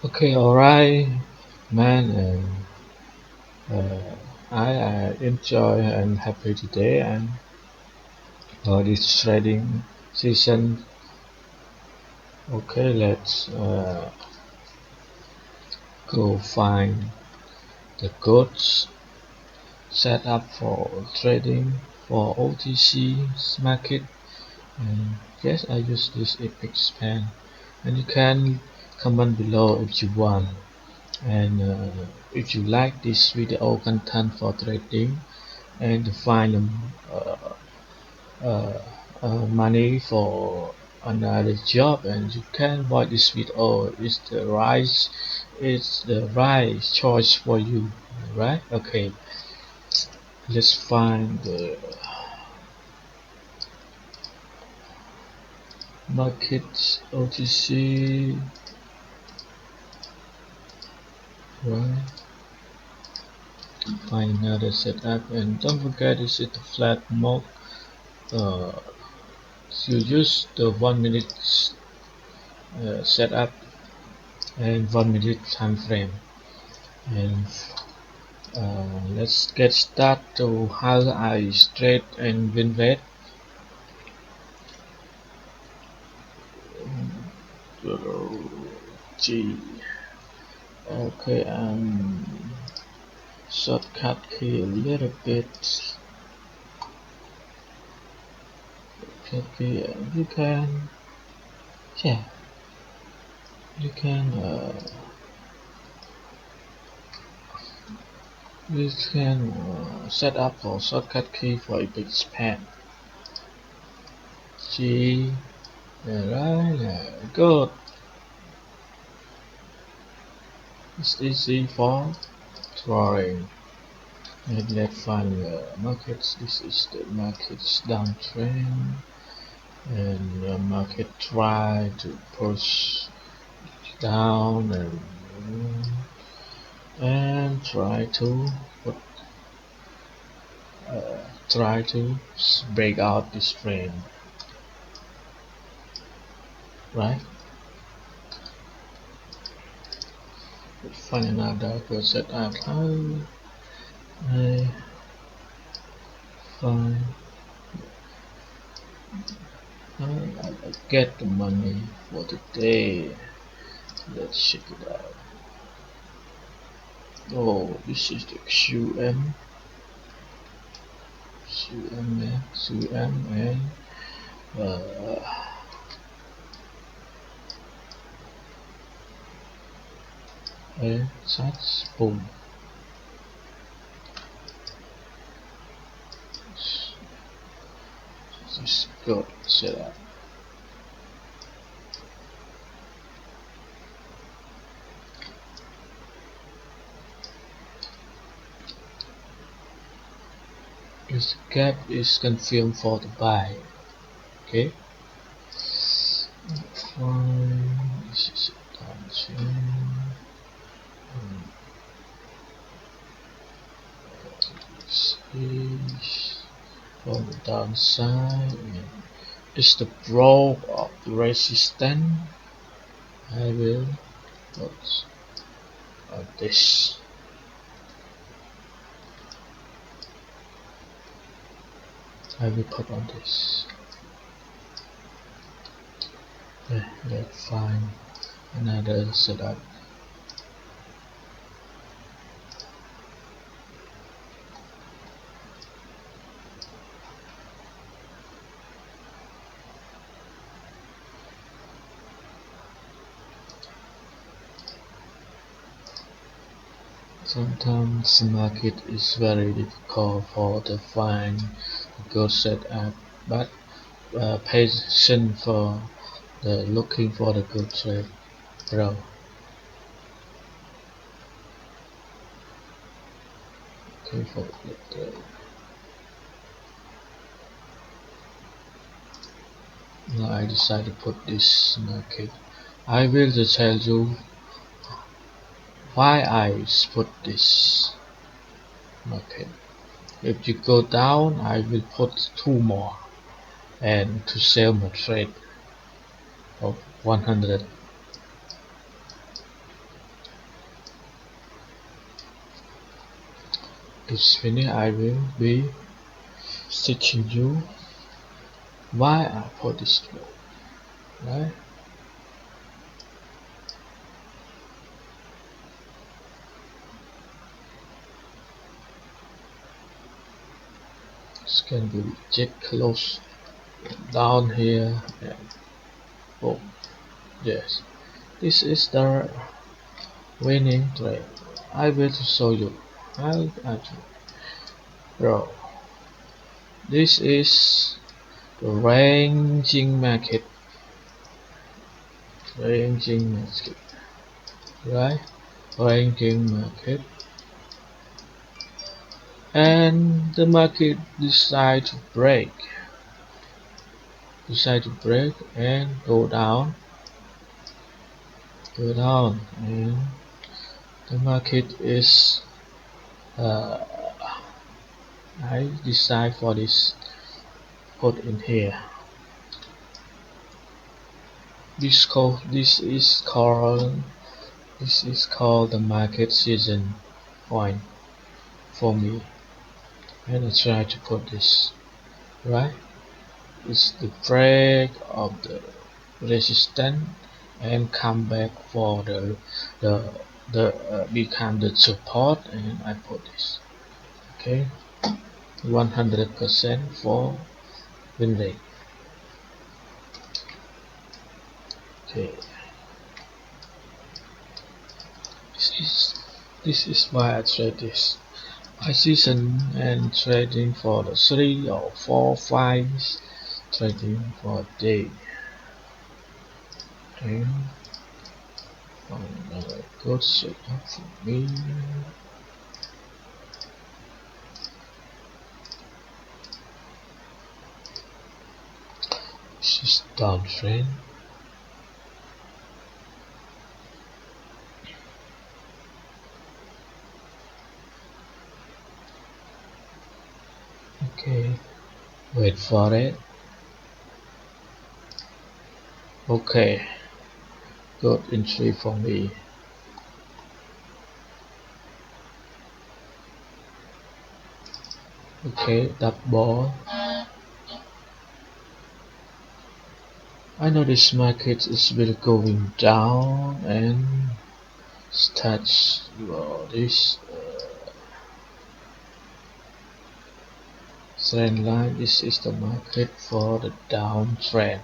Okay, alright, man, and I enjoy and happy today and this trading season. Okay, let's go find the goods set up for trading for OTC market. And yes, I use this epic span, and you can comment below if you want. And if you like this video content for trading and to find uh, uh, money for another job, and you can watch this video, it's the right choice for you, right? Okay, let's find the market OTC, right? Find another setup, and don't forget this is the flat mode. uh, you use the 1 minute setup and 1 minute time frame. And let's get started to how I trade and win rate. G. Okay, shortcut key a little bit. Okay, you can, yeah, you can, set up for shortcut key for a big span. G. Alright, good. It's easy for drawing. And let's find markets. This is the market's downtrend, and the market try to push down and put, try to break out this trend, right? Let's find another good setup. I find I get the money for today. Let's check it out. Oh, this is the QM and such boom. This is good setup. This gap is confirmed for the buy. Okay. Fine. This is a downtrend. This is from the downside. It's the broke of the resistance. I will put on this. I will put on this. Okay, let's find another setup. Sometimes the market is very difficult for to find a good setup, but patient for the looking for the good trade, bro. Okay, for the trade. Now I decided to put this market. I will tell you why I put this market. If you go down, I will put 2 more and to sell my trade of 100. It's finished. I will be teaching you why I put this rule, right? This can be check close down here and boom. Yes, this is the winning trade. I will show you. I bro. This is the ranging market. Ranging market, right? Ranging market, and the market decide to break and go down, and the market is uh, I decide for this put in here. This is called the market season point for me, and I try to put this right. It's the break of the resistance and come back for the become the support, and I put this. Okay, 100% for win rate. Okay, this is why I trade this. I season and trading for the 3 or 4 5 trading for a day. Okay, another good setup for me. This is downtrend. Okay, wait for it. Okay, good entry for me. Okay, double. I know this market is really going down and starts this trend line. This is the market for the downtrend.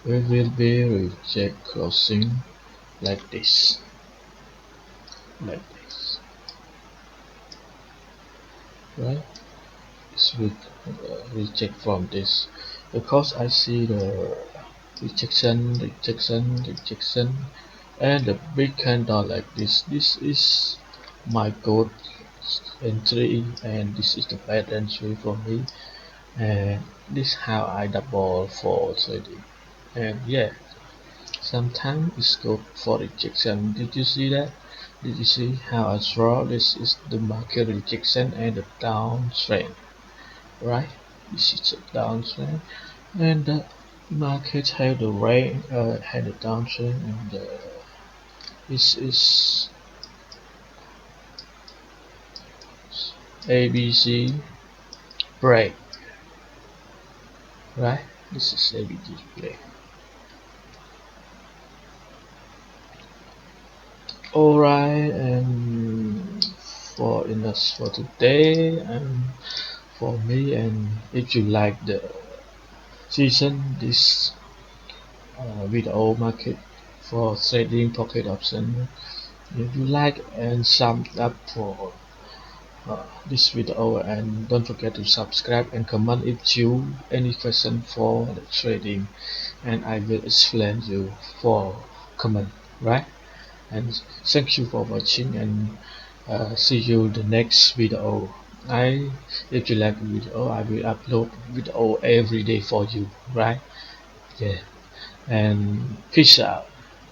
We will be reject closing like this, right? This will reject from this because I see the rejection, and the big candle like this. This is my good entry, and this is the bad entry for me, and this is how I double for trading. And yeah, sometimes it's good for rejection. Did you see that? Did you see how I draw? This is the market rejection and the downtrend, right? This is the downtrend, and the market had the had a downtrend, and this is ABC break, right? This is ABC break. Alright, and for us for today, and for me, and if you like the season this video market for trading pocket option, if you like and sum up for this video, and don't forget to subscribe and comment if you any question for the trading, and I will explain you for comment, right? And thank you for watching, and see you the next video. If you like the video, I will upload video every day for you, right? Yeah, and peace out.